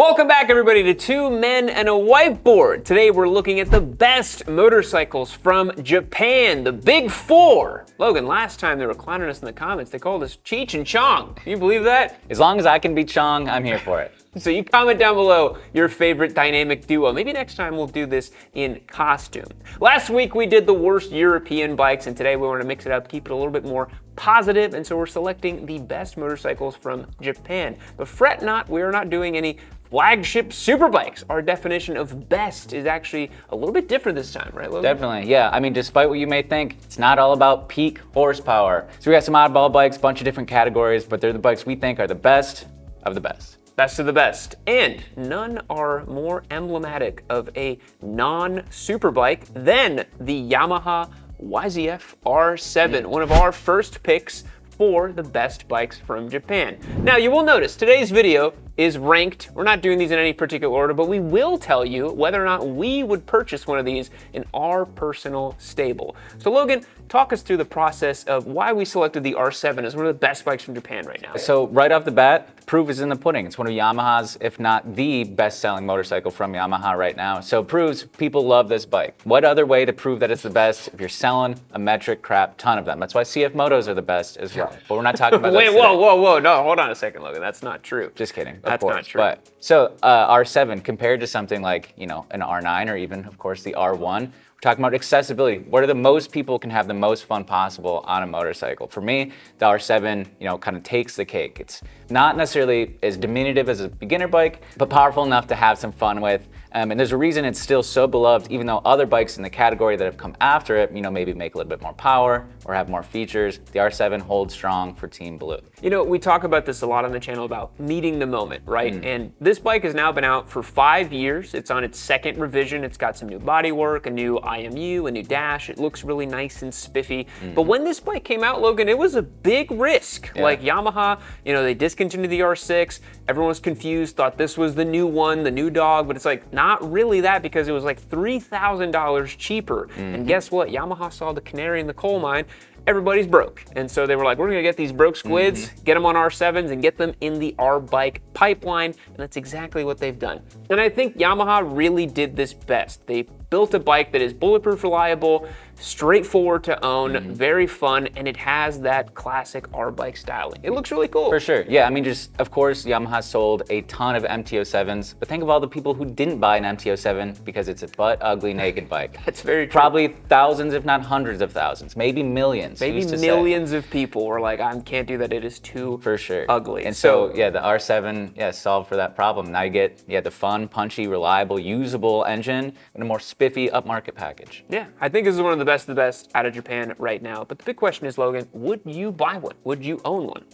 Welcome back, everybody, to Two Men and a Whiteboard. Today we're looking at the best motorcycles from Japan, the Big Four. Logan, last time they were clowning us in the comments, they called us Cheech and Chong. Can you believe that? As long as I can be Chong, I'm here for it. So you comment down below your favorite dynamic duo. Maybe next time we'll do this in costume. Last week we did the worst European bikes, and today we want to mix it up, keep it a little bit more positive, and so we're selecting the best motorcycles from Japan. But fret not, we are not doing any flagship superbikes. Our definition of best is actually a little bit different this time, right, Logan? Definitely, yeah. I mean, despite what you may think, it's not all about peak horsepower. So we got some oddball bikes, bunch of different categories, but they're the bikes we think are the best of the best. Best of the best. And none are more emblematic of a non-superbike than the Yamaha YZF-R7, one of our first picks for the best bikes from Japan. Now, you will notice today's video is ranked. We're not doing these in any particular order, but we will tell you whether or not we would purchase one of these in our personal stable. So Logan, talk us through the process of why we selected the R7 as one of the best bikes from Japan right now. So right off the bat, the proof is in the pudding. It's one of Yamaha's, if not the best-selling motorcycle from Yamaha right now. So it proves people love this bike. What other way to prove that it's the best if you're selling a metric crap ton of them? That's why CF Motos are the best as well. But we're not talking about that Wait, today. whoa, no, hold on a second, Logan. That's not true. Just kidding. That's of course. not true. But so R7 compared to something like, you know, an R9 or even, of course, the R1, we're talking about accessibility. What are the most people can have the most fun possible on a motorcycle? For me, the R7, you know, kind of takes the cake. It's not necessarily as diminutive as a beginner bike, but powerful enough to have some fun with. And there's a reason it's still so beloved, even though other bikes in the category that have come after it, you know, maybe make a little bit more power or have more features. The R7 holds strong for Team Blue. You know, we talk about this a lot on the channel about meeting the moment, right? And this bike has now been out for 5 years. It's on its second revision. It's got some new bodywork, a new IMU, a new dash. It looks really nice and spiffy. But when this bike came out, Logan, it was a big risk. Yeah. Like Yamaha, you know, they discontinued the R6. Everyone was confused, thought this was the new one, the new dog, but it's like not really that because it was like $3,000 cheaper. And guess what? Yamaha saw the canary in the coal mine. Everybody's broke. And so they were like, we're gonna get these broke squids, get them on R7s and get them in the R bike pipeline. And that's exactly what they've done. And I think Yamaha really did this best. They built a bike that is bulletproof reliable, straightforward to own, very fun, and it has that classic R bike styling. It looks really cool. For sure, yeah, I mean, just, of course, Yamaha sold a ton of MT-07s, but think of all the people who didn't buy an MT-07 because it's a butt ugly naked bike. That's very true. Probably thousands, if not hundreds of thousands, maybe millions. Maybe millions of people were like, I can't do that, it is too for sure ugly. And so yeah, the R7, yeah, solved for that problem. Now you get, yeah, the fun, punchy, reliable, usable engine and a more spiffy upmarket package. Yeah, I think this is one of the best out of Japan right now. But the big question is, Logan, would you buy one? Would you own one?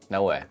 No way.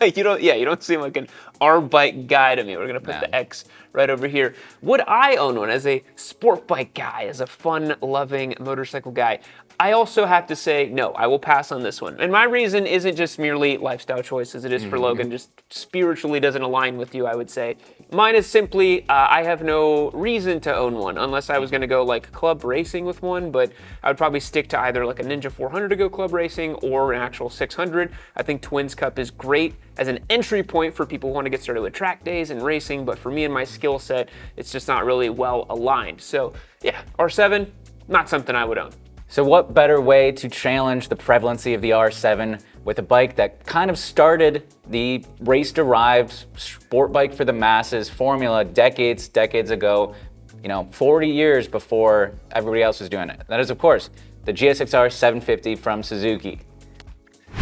You don't seem like an R bike guy to me. We're gonna put the X right over here. Would I own one as a sport bike guy, as a fun-loving motorcycle guy? I also have to say, no, I will pass on this one. And my reason isn't just merely lifestyle choice as it is for Logan, just spiritually doesn't align with you, I would say. Mine is simply, I have no reason to own one unless I was gonna go like club racing with one, but I would probably stick to either like a Ninja 400 to go club racing or an actual 600. I think Twins Cup is great as an entry point for people who want to get started with track days and racing, but for me and my skill set, it's just not really well aligned. So yeah, R7, not something I would own. So what better way to challenge the prevalency of the R7 with a bike that kind of started the race-derived sport bike for the masses formula decades ago, you know, 40 years before everybody else was doing it. That is, of course, the GSX-R750 from Suzuki.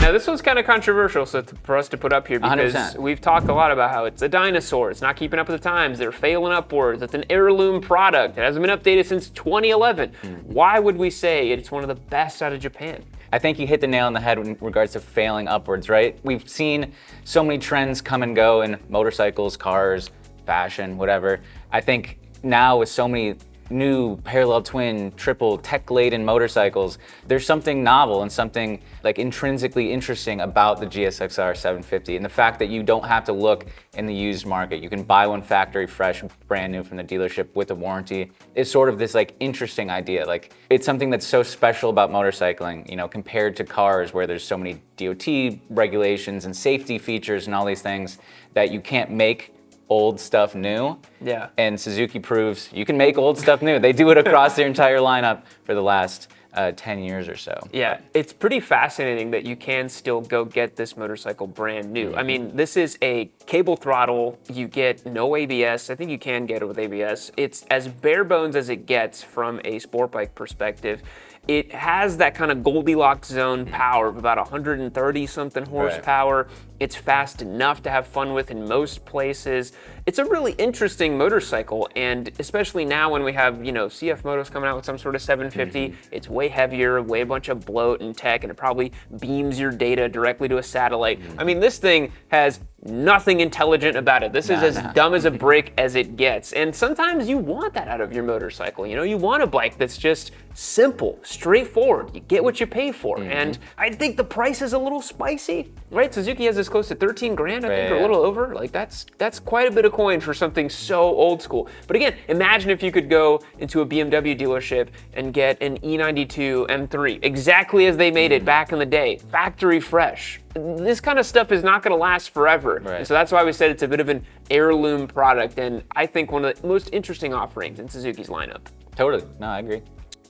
Now this one's kind of controversial for us to put up here because 100%. We've talked a lot about how it's a dinosaur, it's not keeping up with the times, they're failing upwards, it's an heirloom product, it hasn't been updated since 2011. Why would we say it's one of the best out of Japan? I think you hit the nail on the head in regards to failing upwards, right? We've seen so many trends come and go in motorcycles, cars, fashion, whatever. I think now with so many new parallel twin, triple tech-laden motorcycles, there's something novel and something like intrinsically interesting about the GSX-R750 and the fact that you don't have to look in the used market. You can buy one factory fresh, brand new from the dealership with a warranty. It's sort of this like interesting idea. Like it's something that's so special about motorcycling, you know, compared to cars where there's so many DOT regulations and safety features and all these things that you can't make old stuff new. Yeah. And Suzuki proves you can make old stuff new. They do it across their entire lineup for the last 10 years or so. Yeah, it's pretty fascinating that you can still go get this motorcycle brand new. I mean, this is a cable throttle. You get no ABS. I think you can get it with ABS. It's as bare bones as it gets from a sport bike perspective. It has that kind of Goldilocks zone power of about 130 something horsepower. Right. It's fast enough to have fun with in most places. It's a really interesting motorcycle, and especially now when we have, you know, CF Motos coming out with some sort of 750, it's way heavier, way a bunch of bloat and tech, and it probably beams your data directly to a satellite. I mean, this thing has nothing intelligent about it. This is as dumb as a brick as it gets. And sometimes you want that out of your motorcycle. You know, you want a bike that's just simple, straightforward. You get what you pay for. And I think the price is a little spicy, right? Suzuki has this close to 13 grand, I think, or a little over. Like that's quite a bit of coin for something so old school. But again, imagine if you could go into a BMW dealership and get an E92 M3, exactly as they made it back in the day, factory fresh. This kind of stuff is not going to last forever. Right. So that's why we said it's a bit of an heirloom product, and I think one of the most interesting offerings in Suzuki's lineup. Totally. No, I agree.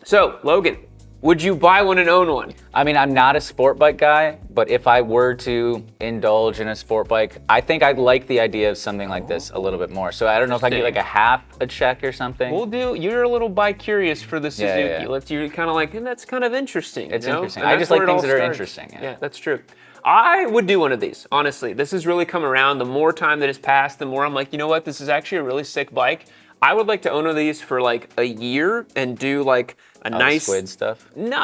So, Logan, would you buy one and own one? I mean, I'm not a sport bike guy, but if I were to indulge in a sport bike, I think I'd like the idea of something like this a little bit more. So I don't know if I can get like a half a check or something. You're a little bi-curious for the Suzuki. You're kind of like, that's kind of interesting. It's interesting. I just like things that are interesting. Yeah, that's true. I would do one of these, honestly. This has really come around. The more time that has passed, the more I'm like, you know what? This is actually a really sick bike. I would like to own one of these for like a year and do like a nice squid stuff. No.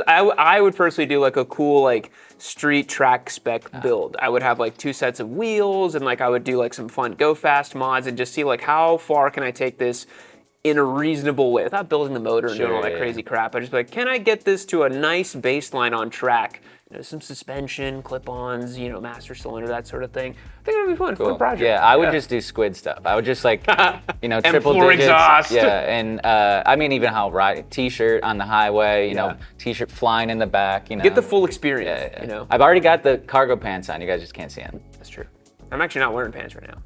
I would personally do like a cool like street track spec build. I would have like 2 sets of wheels, and like I would do like some fun go fast mods and just see like how far can I take this in a reasonable way without building the motor and doing all that crazy crap. I just be like, can I get this to a nice baseline on track? You know, some suspension, clip-ons, you know, master cylinder, that sort of thing. I think it would be fun. Fun project. Yeah, I would just do squid stuff. I would just like, you know, triple M4 digits. exhaust. Yeah, and I mean even how T-shirt on the highway, you know, T-shirt flying in the back, you know. Get the full experience, you know. I've already got the cargo pants on. You guys just can't see them. That's true. I'm actually not wearing pants right now.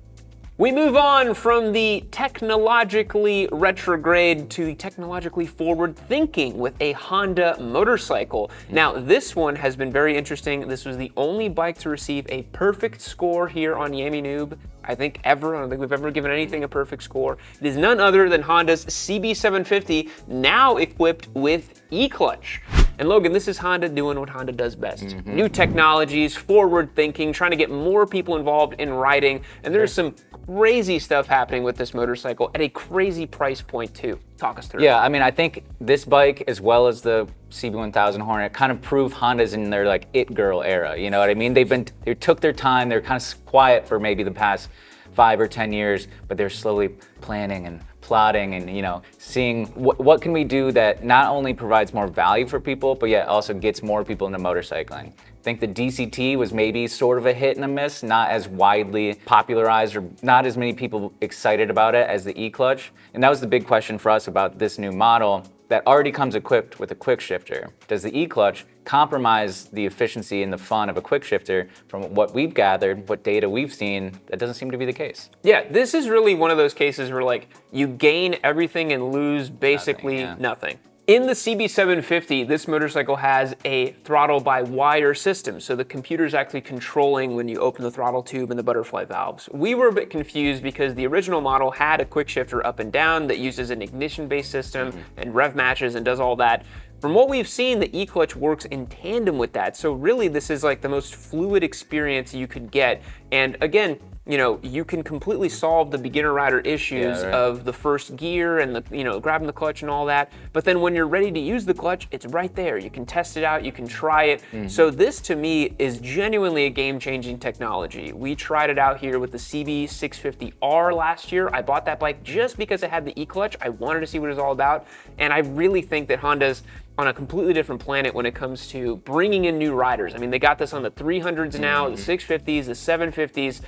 We move on from the technologically retrograde to the technologically forward thinking with a Honda motorcycle. Now, this one has been very interesting. This was the only bike to receive a perfect score here on Yami Noob, I think ever. I don't think we've ever given anything a perfect score. It is none other than Honda's CB750, now equipped with e-clutch. And Logan, this is Honda doing what Honda does best. New technologies, forward thinking, trying to get more people involved in riding. And there's some crazy stuff happening with this motorcycle at a crazy price point too. Talk us through it. Yeah, I mean, I think this bike, as well as the CB1000 Hornet, kind of prove Honda's in their like it girl era. You know what I mean? They took their time. They're kind of quiet for maybe the past 5 or 10 years, but they're slowly planning and plotting and, you know, seeing what can we do that not only provides more value for people, but yet also gets more people into motorcycling. I think the DCT was maybe sort of a hit and a miss, not as widely popularized or not as many people excited about it as the e-clutch. And that was the big question for us about this new model that already comes equipped with a quick shifter. Does the e-clutch compromise the efficiency and the fun of a quick shifter? From what we've gathered, what data we've seen, that doesn't seem to be the case. Yeah, this is really one of those cases where like you gain everything and lose basically nothing. In the CB750, this motorcycle has a throttle by wire system, so the computer's actually controlling when you open the throttle tube and the butterfly valves. We were a bit confused because the original model had a quick shifter up and down that uses an ignition-based system and rev matches and does all that. From what we've seen, the e-clutch works in tandem with that, so really this is like the most fluid experience you could get. And again, you know, you can completely solve the beginner rider issues of the first gear and the, you know, grabbing the clutch and all that. But then when you're ready to use the clutch, it's right there. You can test it out, you can try it. So this to me is genuinely a game-changing technology. We tried it out here with the CB650R last year. I bought that bike just because it had the e-clutch. I wanted to see what it was all about. And I really think that Honda's on a completely different planet when it comes to bringing in new riders. I mean, they got this on the 300s now, the 650s, the 750s.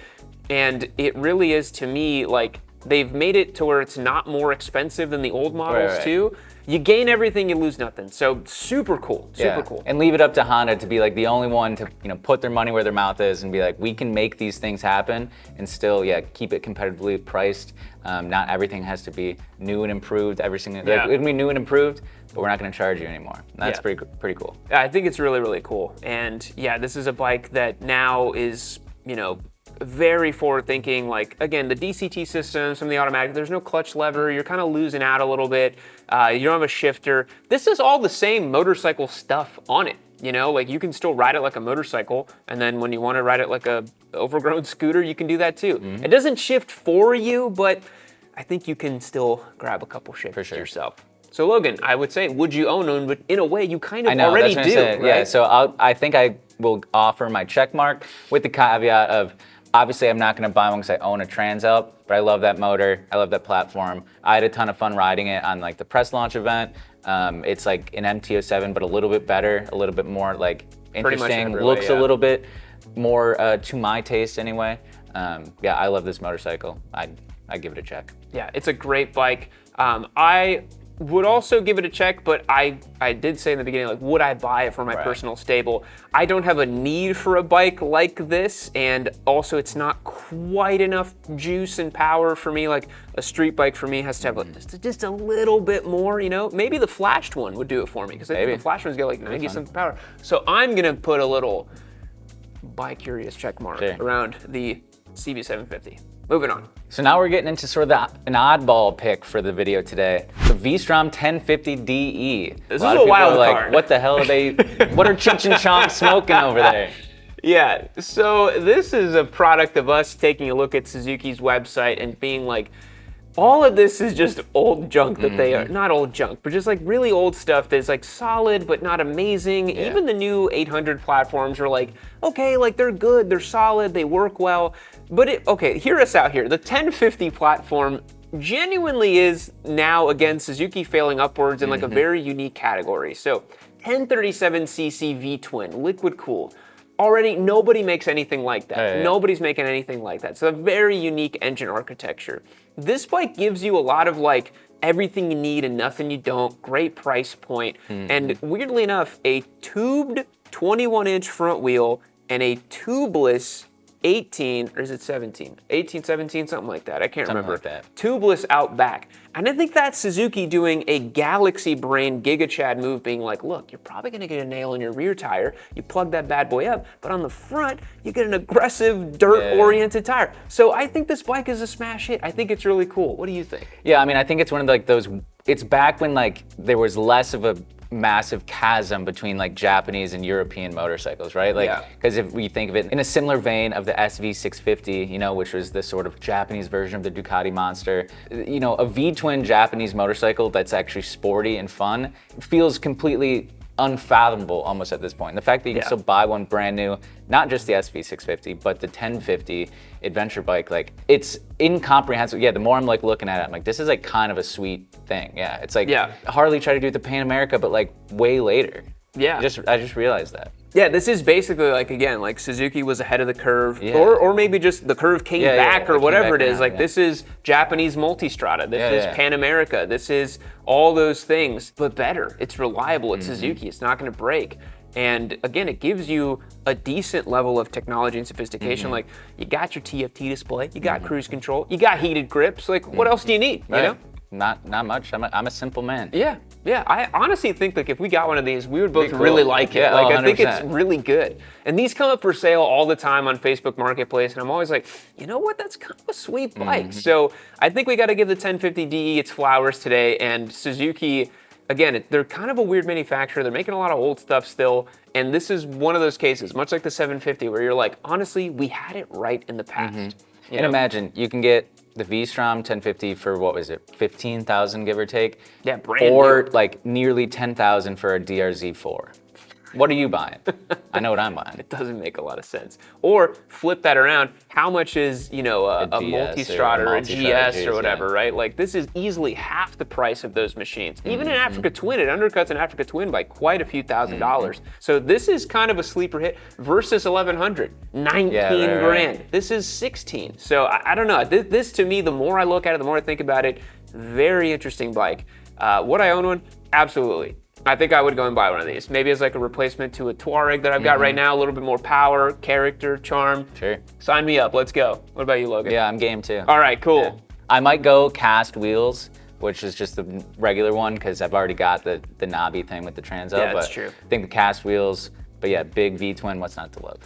And it really is, to me, like They've made it to where it's not more expensive than the old models right. too. You gain everything, you lose nothing. So super cool, super cool. And leave it up to Honda to be like the only one to put their money where their mouth is and be like, we can make these things happen and still keep it competitively priced. Not everything has to be new and improved every single. Like, it can be new and improved, but we're not going to charge you anymore. And that's pretty cool. I think it's really, really cool. And yeah, this is a bike that now is very forward thinking. Like, again, the DCT system, some of the automatic, there's no clutch lever, you're kind of losing out a little bit. You don't have a shifter. This is all the same motorcycle stuff on it. Like, you can still ride it like a motorcycle, and then when you want to ride it like a overgrown scooter, you can do that too. It doesn't shift for you, but I think you can still grab a couple shifts yourself. So Logan, I would say, would you own one? But in a way, you kind of already do, right? Yeah, so I think I will offer my check mark with the caveat of, obviously, I'm not going to buy one because I own a Transalp, but I love that motor. I love that platform. I had a ton of fun riding it on like the press launch event. It's like an MT-07, but a little bit better, a little bit more like interesting. Looks a little bit more to my taste anyway. Yeah, I love this motorcycle. I give it a check. Yeah, it's a great bike. I would also give it a check, but I did say in the beginning, like, would I buy it for my personal stable? I don't have a need for a bike like this, and also it's not quite enough juice and power for me. Like, a street bike for me has to have just a little bit more, Maybe the flashed one would do it for me, because I think the flashed one's got like 90-something power. So I'm gonna put a little bi-curious check mark around the CV750. Moving on. So now we're getting into sort of an oddball pick for the video today. The V-Strom 1050 DE. This is a wild card. Like, what the hell are they, what are Cheech and Chong smoking over there? Yeah, so this is a product of us taking a look at Suzuki's website and being like, all of this is just old junk that they are, not old junk, but just like really old stuff that's like solid but not amazing. Even the new 800 platforms are like, okay, like they're good, they're solid, they work well. But hear us out here. The 1050 platform genuinely is now, again, Suzuki failing upwards in like a very unique category. So 1037cc V-twin, liquid cooled. Already, nobody makes anything like that. Nobody's making anything like that. It's a very unique engine architecture. This bike gives you a lot of like everything you need and nothing you don't. Great price point. And weirdly enough, a tubed 21-inch front wheel and a tubeless 18, or is it 17? 18, 17, something like that. I can't remember. Like that. Tubeless out back. And I think that's Suzuki doing a galaxy brain Giga Chad move, being like, look, you're probably gonna get a nail in your rear tire. You plug that bad boy up, but on the front, you get an aggressive, dirt-oriented tire. So I think this bike is a smash hit. I think it's really cool. What do you think? Yeah, I mean, I think it's one of like those, it's back when like there was less of a massive chasm between like Japanese and European motorcycles, right? Like, because if we think of it in a similar vein of the SV650, which was the sort of Japanese version of the Ducati Monster, a V-twin Japanese motorcycle that's actually sporty and fun feels completely unfathomable almost at this point. The fact that you can still buy one brand new, not just the SV650, but the 1050 adventure bike, like it's incomprehensible. Yeah, the more I'm like looking at it, I'm like, this is like kind of a sweet thing. Yeah, it's like Harley tried to do it with the Pan America, but like way later. Yeah. I just realized that. Yeah, this is basically like, again, like Suzuki was ahead of the curve, or maybe just the curve came back or whatever it is. Like this is Japanese Multistrada, this is Pan America, this is all those things, but better. It's reliable, it's Suzuki, it's not gonna break. And again, it gives you a decent level of technology and sophistication. Like you got your TFT display, you got cruise control, you got heated grips. Like what else do you need, you know? Not much. I'm a simple man. Yeah. I honestly think like if we got one of these, we would both really like it. Like I think it's really good. And these come up for sale all the time on Facebook Marketplace, and I'm always like, you know what? That's kind of a sweet bike. So I think we got to give the 1050 DE its flowers today. And Suzuki, again, they're kind of a weird manufacturer. They're making a lot of old stuff still. And this is one of those cases, much like the 750, where you're like, honestly, we had it right in the past. And imagine you can get the V-Strom 1050 for, what was it, 15,000 give or take? Yeah, brand new. Or like nearly 10,000 for a DRZ4. What are you buying? I know what I'm buying. It doesn't make a lot of sense. Or flip that around, how much is, you know, a multi-strata or a GS or whatever, right? Like this is easily half the price of those machines. Even an Africa Twin, it undercuts an Africa Twin by quite a few $1,000s. So this is kind of a sleeper hit. Versys 1100, 19 grand. This is 16. So I don't know. This to me, the more I look at it, the more I think about it, very interesting bike. Would I own one? Absolutely. I think I would go and buy one of these. Maybe as like a replacement to a Touareg that I've got right now, a little bit more power, character, charm. Sure. Sign me up, let's go. What about you, Logan? Yeah, I'm game too. All right, cool. Yeah. I might go cast wheels, which is just the regular one because I've already got the knobby thing with the transo. Yeah, that's true. I think the cast wheels, but yeah, big V-twin, what's not to love?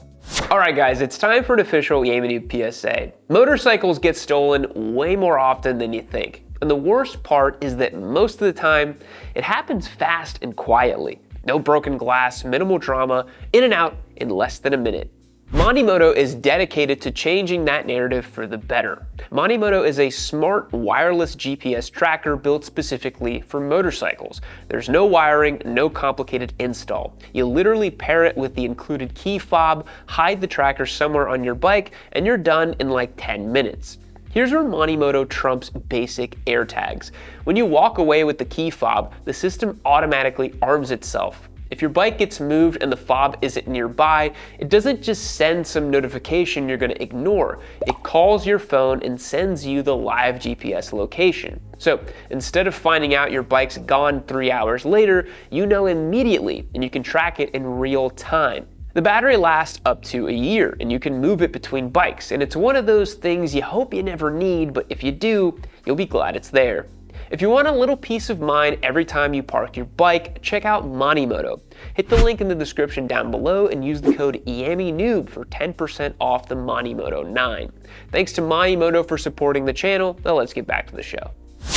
All right, guys, it's time for an official Yamaha PSA. Motorcycles get stolen way more often than you think. And the worst part is that most of the time, it happens fast and quietly. No broken glass, minimal drama, in and out in less than a minute. Manimoto is dedicated to changing that narrative for the better. Manimoto is a smart wireless GPS tracker built specifically for motorcycles. There's no wiring, no complicated install. You literally pair it with the included key fob, hide the tracker somewhere on your bike, and you're done in like 10 minutes. Here's where Manimoto trumps basic AirTags. When you walk away with the key fob, the system automatically arms itself. If your bike gets moved and the fob isn't nearby, it doesn't just send some notification you're gonna ignore. It calls your phone and sends you the live GPS location. So instead of finding out your bike's gone 3 hours later, you know immediately and you can track it in real time. The battery lasts up to a year and you can move it between bikes, and it's one of those things you hope you never need, but if you do, you'll be glad it's there. If you want a little peace of mind every time you park your bike, check out Manimoto. Hit the link in the description down below and use the code YAMMYNOOB for 10% off the Manimoto 9. Thanks to Manimoto for supporting the channel. Now let's get back to the show.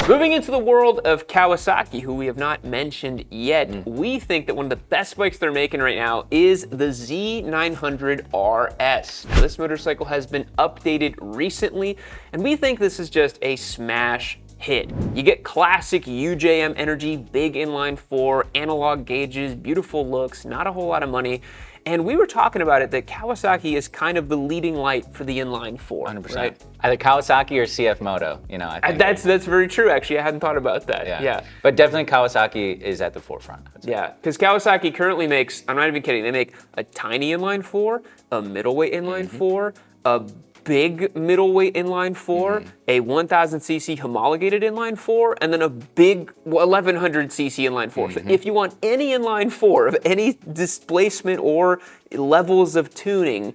Moving into the world of Kawasaki, who we have not mentioned yet, we think that one of the best bikes they're making right now is the Z900RS. Now, this motorcycle has been updated recently, and we think this is just a smash hit. You get classic UJM energy, big inline 4, analog gauges, beautiful looks, not a whole lot of money. And we were talking about it that Kawasaki is kind of the leading light for the inline 4. 100%. Right? Either Kawasaki or CF Moto, you know, I think. That's very true, actually. I hadn't thought about that. Yeah. But definitely Kawasaki is at the forefront. Yeah, because Kawasaki currently makes, I'm not even kidding, they make a tiny inline 4, a middleweight inline 4, a big middleweight inline 4, a 1000cc homologated inline 4, and then a big 1100cc inline 4. So if you want any inline 4 of any displacement or levels of tuning,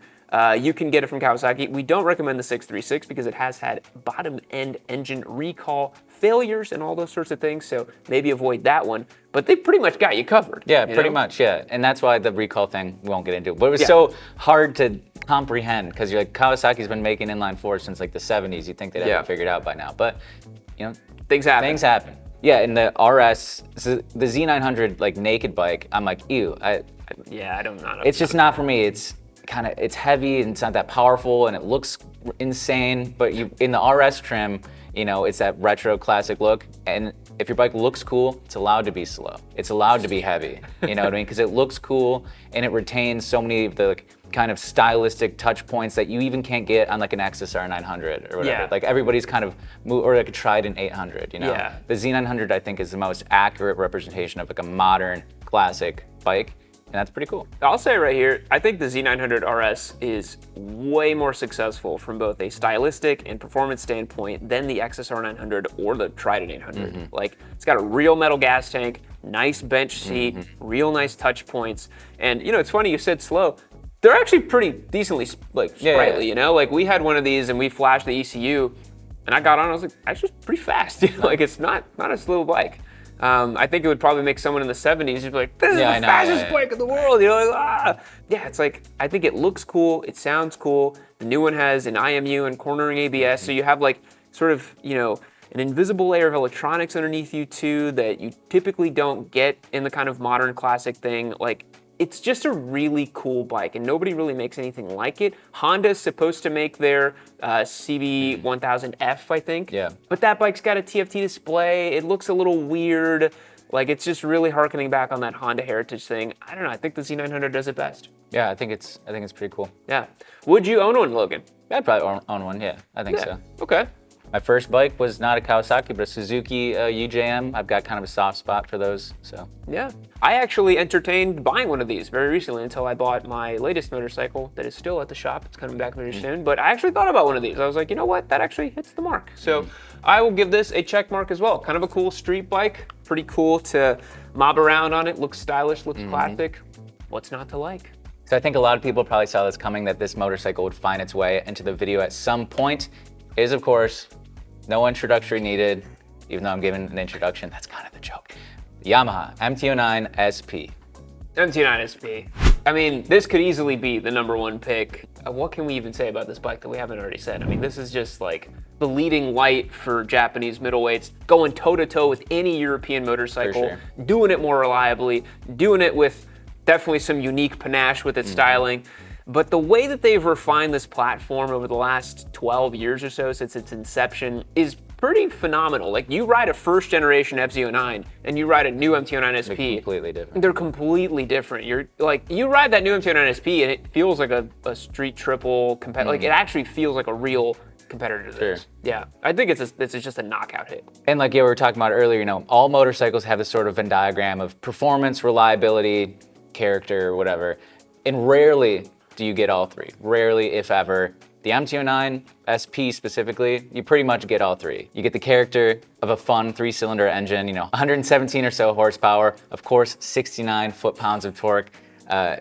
you can get it from Kawasaki. We don't recommend the 636 because it has had bottom end engine recall failures and all those sorts of things, so maybe avoid that one. But they pretty much got you covered. Yeah, pretty much, yeah. And that's why the recall thing we won't get into. But it was so hard to comprehend because you're like, Kawasaki's been making inline 4 since like the 70s. You'd think they'd have it figured out by now. But, you know, things happen. Things happen. Yeah, and the RS, the Z900 like naked bike, I'm like, ew. I don't know. It's just not for me. It's heavy and it's not that powerful and it looks insane. But in the RS trim, you know, it's that retro classic look. And if your bike looks cool, it's allowed to be slow. It's allowed to be heavy. You know what I mean? Because it looks cool and it retains so many of the kind of stylistic touch points that you even can't get on like an XSR 900 or whatever. Like everybody's kind of or like a Trident 800, you know? The Z900 I think is the most accurate representation of like a modern classic bike. And that's pretty cool. I'll say right here, I think the Z900RS is way more successful from both a stylistic and performance standpoint than the XSR 900 or the Trident 800. Like, it's got a real metal gas tank, nice bench seat, real nice touch points. And you know, it's funny you said slow. They're actually pretty decently like sprightly, you know? Like we had one of these and we flashed the ECU and I got on, I was like, that's just pretty fast. You know? Like it's not a slow bike. I think it would probably make someone in the 70s be like, this is the fastest bike in the world. You know, like, ah. Yeah, it's like, I think it looks cool, it sounds cool. The new one has an IMU and cornering ABS, so you have like sort of, you know, an invisible layer of electronics underneath you too that you typically don't get in the kind of modern classic thing. Like, it's just a really cool bike and nobody really makes anything like it. Honda's supposed to make their CB1000F, I think. Yeah. But that bike's got a TFT display. It looks a little weird. Like, it's just really harkening back on that Honda heritage thing. I don't know, I think the Z900 does it best. Yeah, I think it's pretty cool. Yeah. Would you own one, Logan? I'd probably own one, yeah. I think so. Okay. My first bike was not a Kawasaki, but a Suzuki UJM. I've got kind of a soft spot for those, so. Yeah. I actually entertained buying one of these very recently until I bought my latest motorcycle that is still at the shop. It's coming back very soon, but I actually thought about one of these. I was like, you know what? That actually hits the mark. So I will give this a check mark as well. Kind of a cool street bike. Pretty cool to mob around on it. Looks stylish, looks classic. What's not to like? So I think a lot of people probably saw this coming, that this motorcycle would find its way into the video at some point. Is, of course, no introductory needed, even though I'm giving an introduction. That's kind of the joke. Yamaha MT-09SP. MT-09SP. I mean, this could easily be the #1 pick. What can we even say about this bike that we haven't already said? I mean, this is just like the leading light for Japanese middleweights, going toe-to-toe with any European motorcycle, doing it more reliably, doing it with definitely some unique panache with its styling. But the way that they've refined this platform over the last 12 years or so since its inception is pretty phenomenal. Like, you ride a first generation FZ09 and you ride a new MT-09SP. They're completely different. They're completely different. You're like, you ride that new MT-09SP and it feels like a street triple competitor. Like, it actually feels like a real competitor to this. Yeah, I think it's just a knockout hit. And like we were talking about earlier, you know, all motorcycles have this sort of Venn diagram of performance, reliability, character, whatever. And rarely do you get all three. Rarely, if ever. The MT-09 SP specifically, you pretty much get all three. You get the character of a fun 3-cylinder engine, you know, 117 or so horsepower, of course, 69 foot-pounds of torque.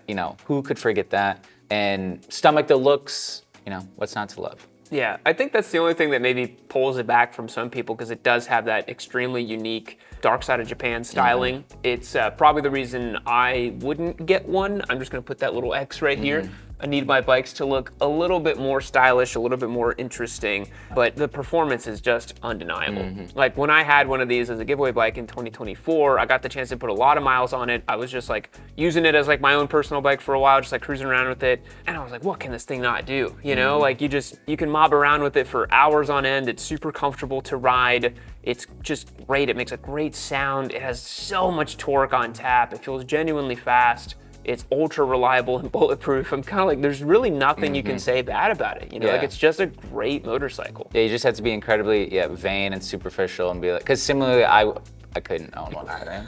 You know, who could forget that? And stomach the looks, you know, what's not to love? Yeah, I think that's the only thing that maybe pulls it back from some people, because it does have that extremely unique Dark Side of Japan styling. It's probably the reason I wouldn't get one. I'm just gonna put that little X right here. I need my bikes to look a little bit more stylish, a little bit more interesting, but the performance is just undeniable. Like, when I had one of these as a giveaway bike in 2024, I got the chance to put a lot of miles on it. I was just like using it as like my own personal bike for a while, just like cruising around with it. And I was like, what can this thing not do? You know, like you can mob around with it for hours on end. It's super comfortable to ride. It's just great. It makes a great sound. It has so much torque on tap. It feels genuinely fast. It's ultra reliable and bulletproof. I'm kind of like, there's really nothing you can say bad about it. You know, like, it's just a great motorcycle. Yeah, you just have to be incredibly vain and superficial and be like, because similarly, I couldn't own one either.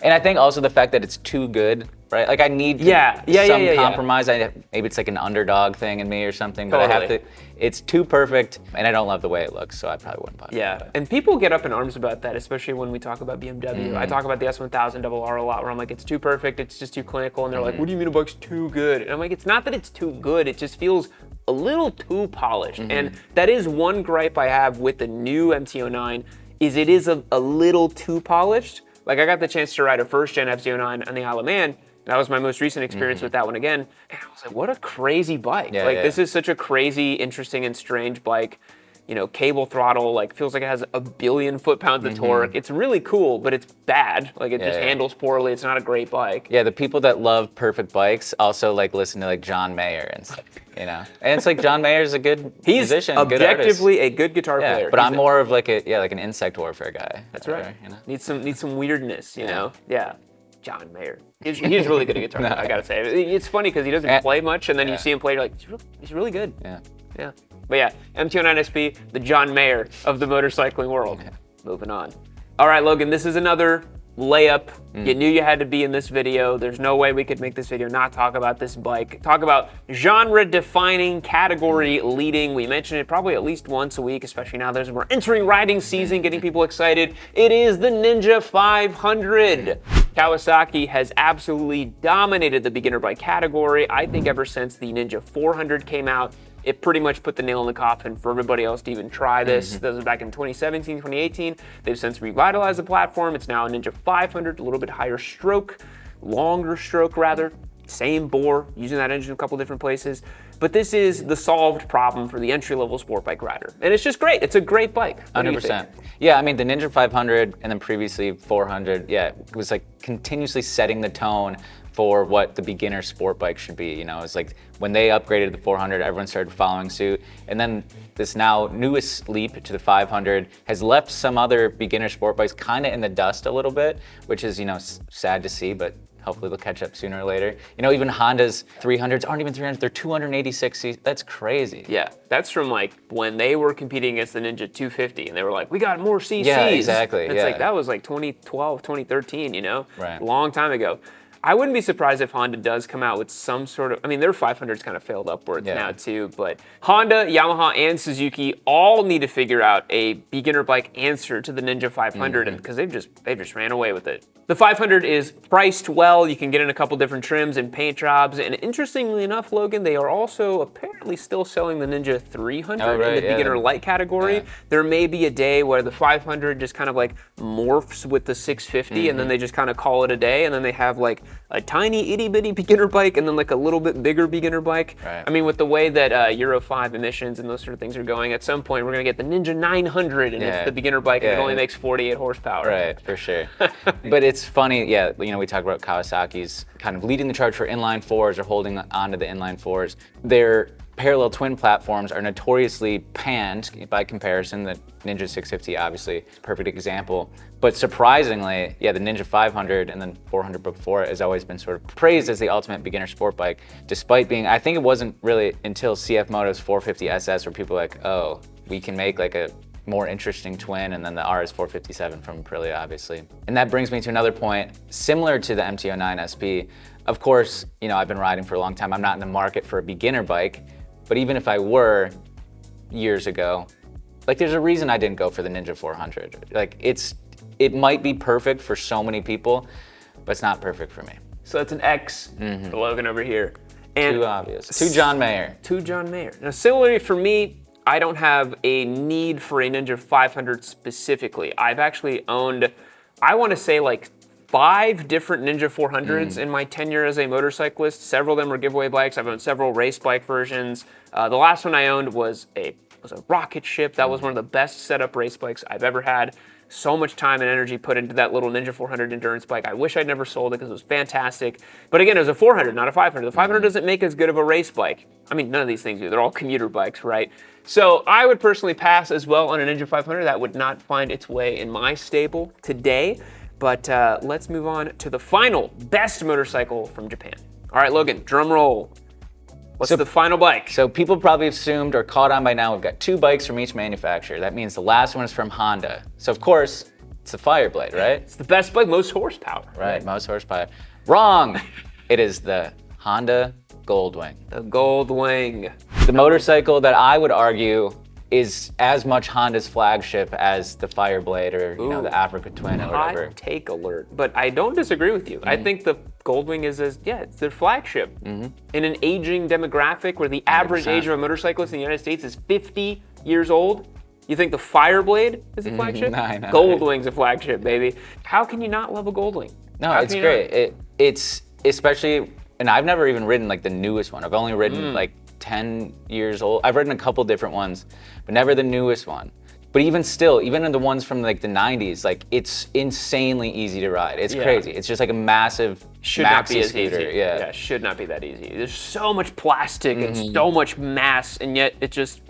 And I think also the fact that it's too good, right? Like, I need some compromise. Maybe it's like an underdog thing in me or something, but I have to. It's too perfect, and I don't love the way it looks, so I probably wouldn't buy it. Yeah, and people get up in arms about that, especially when we talk about BMW. I talk about the S1000RR a lot, where I'm like, it's too perfect, it's just too clinical, and they're like, what do you mean a bike's too good? And I'm like, it's not that it's too good, it just feels a little too polished. And that is one gripe I have with the new MT-09, is it is a little too polished. Like, I got the chance to ride a first-gen FZ09 on the Isle of Man. That was my most recent experience with that one again. And I was like, what a crazy bike. This is such a crazy, interesting, and strange bike. You know, cable throttle, like, feels like it has 1 billion foot-pounds of torque. It's really cool, but it's bad. Like, it just handles poorly. It's not a great bike. Yeah, the people that love perfect bikes also like listen to like John Mayer and stuff, you know. And it's like, John Mayer's a good musician, objectively a good guitar player. But I'm more of like like an insect warfare guy. That's right. You know? Need some weirdness, you know. Yeah. John Mayer. He's really good at guitar, I gotta say. It's funny because he doesn't play much, and then you see him play, you're like, he's really good. Yeah. But yeah, MT-09SP, the John Mayer of the motorcycling world. Moving on. All right, Logan, this is another layup. You knew you had to be in this video. There's no way we could make this video not talk about this bike. Talk about genre-defining, category-leading. We mention it probably at least once a week, especially now we're entering riding season, getting people excited. It is the Ninja 500. Kawasaki has absolutely dominated the beginner bike category. I think ever since the Ninja 400 came out, it pretty much put the nail in the coffin for everybody else to even try this. This was back in 2017, 2018. They've since revitalized the platform. It's now a Ninja 500, a little bit higher stroke, longer stroke rather. Same bore, using that engine in a couple different places. But this is the solved problem for the entry-level sport bike rider. And it's just great. It's a great bike. 100%. Yeah, I mean, the Ninja 500 and then previously 400, it was like continuously setting the tone for what the beginner sport bike should be. You know, it's like when they upgraded the 400, everyone started following suit. And then this now newest leap to the 500 has left some other beginner sport bikes kind of in the dust a little bit, which is, you know, sad to see, but hopefully they'll catch up sooner or later. You know, even Honda's 300s aren't even 300s, they're 286 cc. That's crazy. Yeah, that's from like when they were competing against the Ninja 250 and they were like, we got more CCs. Yeah, exactly. And it's like, that was like 2012, 2013, you know? Right. A long time ago. I wouldn't be surprised if Honda does come out with some sort of, I mean, their 500's kind of failed upwards now too, but Honda, Yamaha, and Suzuki all need to figure out a beginner bike answer to the Ninja 500 because they just ran away with it. The 500 is priced well. You can get in a couple different trims and paint jobs, and interestingly enough, Logan, they are also apparently still selling the Ninja 300 in the beginner light category. Yeah. There may be a day where the 500 just kind of like morphs with the 650 and then they just kind of call it a day, and then they have like a tiny itty bitty beginner bike and then like a little bit bigger beginner bike. Right. I mean, with the way that Euro 5 emissions and those sort of things are going, at some point we're gonna get the Ninja 900 and it's the beginner bike and it only makes 48 horsepower. Right, for sure. But it's funny, you know, we talk about Kawasaki's kind of leading the charge for inline fours or holding onto the inline fours. Their parallel twin platforms are notoriously panned by comparison. The Ninja 650 obviously is a perfect example. But surprisingly, the Ninja 500 and then 400 before it has always been sort of praised as the ultimate beginner sport bike, despite being, I think it wasn't really until CF Moto's 450 SS where people were like, oh, we can make like a more interesting twin, and then the RS-457 from Aprilia, obviously. And that brings me to another point, similar to the MT-09SP. Of course, you know, I've been riding for a long time. I'm not in the market for a beginner bike, but even if I were years ago, like there's a reason I didn't go for the Ninja 400. Like it might be perfect for so many people, but it's not perfect for me. So that's an X for Logan over here. And too obvious. Too John Mayer. Too John Mayer. Now, similarly for me, I don't have a need for a Ninja 500 specifically. I've actually owned, I want to say like 5 different Ninja 400s in my tenure as a motorcyclist. Several of them were giveaway bikes. I've owned several race bike versions. The last one I owned was a rocket ship. That was one of the best setup race bikes I've ever had. So much time and energy put into that little Ninja 400 endurance bike. I wish I'd never sold it because it was fantastic. But again, it was a 400, not a 500. The 500 doesn't make as good of a race bike. I mean, none of these things do. They're all commuter bikes, right? So I would personally pass as well on a Ninja 500. That would not find its way in my stable today. But let's move on to the final best motorcycle from Japan. All right, Logan, drum roll. What's the final bike? So people probably assumed or caught on by now we've got 2 bikes from each manufacturer. That means the last one is from Honda. So of course, it's the Fireblade, right? It's the best bike, most horsepower. Right, most horsepower. Wrong! It is the Honda Goldwing. The Goldwing. The motorcycle that I would argue is as much Honda's flagship as the Fireblade or you know the Africa Twin or whatever. Hot take alert, but I don't disagree with you. I think the Goldwing is it's their flagship in an aging demographic where the average 100%. Age of a motorcyclist in the United States is 50 years old. You think the Fireblade is a flagship? No, Goldwing's a flagship, baby. How can you not love a Goldwing? No, it's great. It's especially, and I've never even ridden like the newest one. I've only ridden like 10 years old. I've ridden a couple different ones, but never the newest one. But even still, even in the ones from like the 90s, like it's insanely easy to ride. It's crazy. It's just like a massive maxi scooter. Yeah, should not be that easy. There's so much plastic and so much mass, and yet it just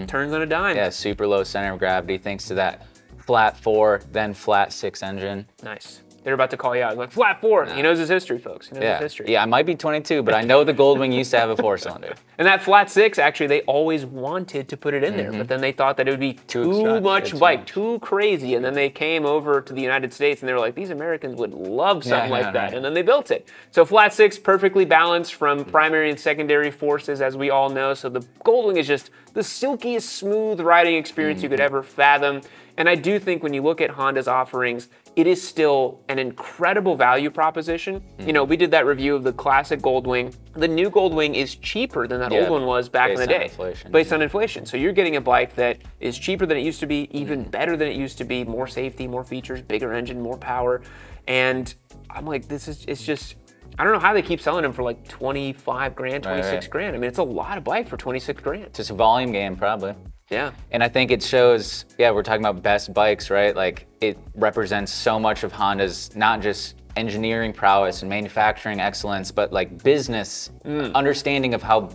turns on a dime. Yeah, super low center of gravity thanks to that flat 4, then flat 6 engine. Nice. They're about to call you out. Like, flat 4. He knows his history, folks. He knows his history. Yeah, I might be 22, but I know the Goldwing used to have a 4-cylinder. And that flat 6, actually, they always wanted to put it in there, but then they thought that it would be too much bike, too crazy. And then they came over to the United States and they were like, these Americans would love something like that. And then they built it. So flat 6, perfectly balanced from primary and secondary forces, as we all know. So the Goldwing is just the silkiest, smooth riding experience you could ever fathom. And I do think when you look at Honda's offerings, it is still an incredible value proposition. You know, we did that review of the classic Goldwing. The new Goldwing is cheaper than that old one was back in the day. Based on inflation. So you're getting a bike that is cheaper than it used to be, even better than it used to be, more safety, more features, bigger engine, more power. And I'm like, it's just, I don't know how they keep selling them for like 25 grand, 26 grand. I mean, it's a lot of bike for 26 grand. It's just a volume game, probably. Yeah. And I think it shows, we're talking about best bikes, right? Like it represents so much of Honda's, not just engineering prowess and manufacturing excellence, but like business understanding of how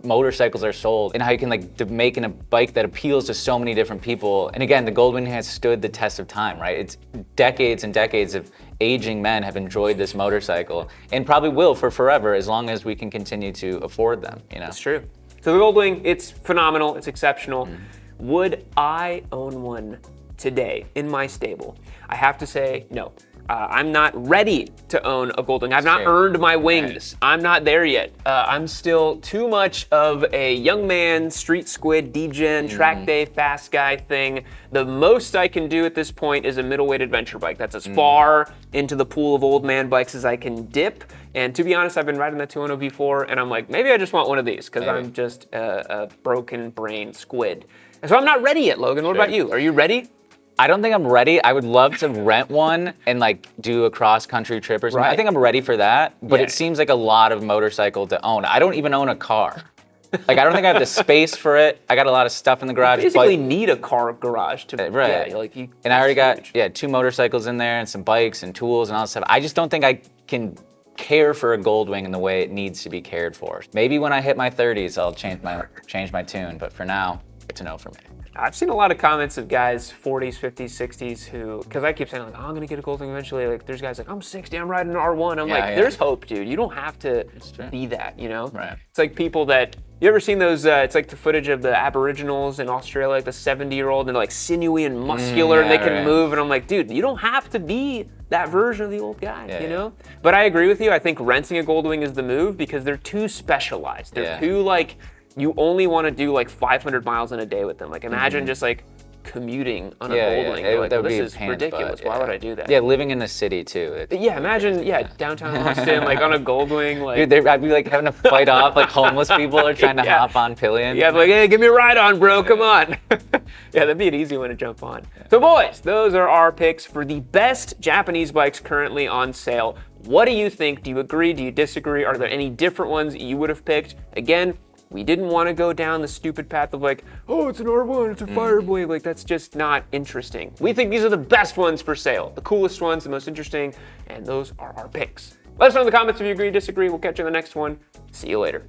motorcycles are sold and how you can like make a bike that appeals to so many different people. And again, the Goldwing has stood the test of time, right? It's decades and decades of aging men have enjoyed this motorcycle and probably will for forever as long as we can continue to afford them, you know? That's true. So the Goldwing, it's phenomenal, it's exceptional. Would I own one today in my stable? I have to say no. I'm not ready to own a Goldwing. I've not earned my wings. I'm not there yet. I'm still too much of a young man, street squid, degen, track day, fast guy thing. The most I can do at this point is a middleweight adventure bike. That's as far into the pool of old man bikes as I can dip. And to be honest, I've been riding the 210 V4 and I'm like, maybe I just want one of these because I'm just a broken brain squid. And so I'm not ready yet, Logan. What about you? Are you ready? I don't think I'm ready. I would love to rent one and like do a cross-country trip or something. Right. I think I'm ready for that, but it seems like a lot of motorcycle to own. I don't even own a car. Like, I don't think I have the space for it. I got a lot of stuff in the garage. You basically need a car garage to, yeah, like you. And I already got 2 motorcycles in there and some bikes and tools and all that stuff. I just don't think I can care for a Goldwing in the way it needs to be cared for. Maybe when I hit my 30s, I'll change my tune, but for now, it's a no for me. I've seen a lot of comments of guys 40s, 50s, 60s who, because I keep saying like, oh, I'm gonna get a Goldwing eventually. Like there's guys like, I'm 60, I'm riding an R1. I'm like, there's hope, dude. You don't have to be that, you know? Right. It's like people that, you ever seen those, it's like the footage of the Aboriginals in Australia, like the 70-year-old, and they're like sinewy and muscular and they can move. And I'm like, dude, you don't have to be that version of the old guy, you know? But I agree with you. I think renting a Goldwing is the move because they're too specialized. They're too like, you only want to do like 500 miles in a day with them. Like imagine just like commuting on a Goldwing. You're like, well, this is ridiculous. Why would I do that? Yeah, living in the city too. Imagine, downtown Austin, like on a Goldwing. Like, dude, I'd be like having to fight off like homeless people are trying to hop on pillion. Yeah, like, hey, give me a ride on, bro, come on. That'd be an easy one to jump on. So boys, those are our picks for the best Japanese bikes currently on sale. What do you think? Do you agree? Do you disagree? Are there any different ones you would have picked? Again, we didn't want to go down the stupid path of like, oh, it's an R1, it's a Fireblade. Like, that's just not interesting. We think these are the best ones for sale, the coolest ones, the most interesting, and those are our picks. Let us know in the comments if you agree, disagree. We'll catch you in the next one. See you later.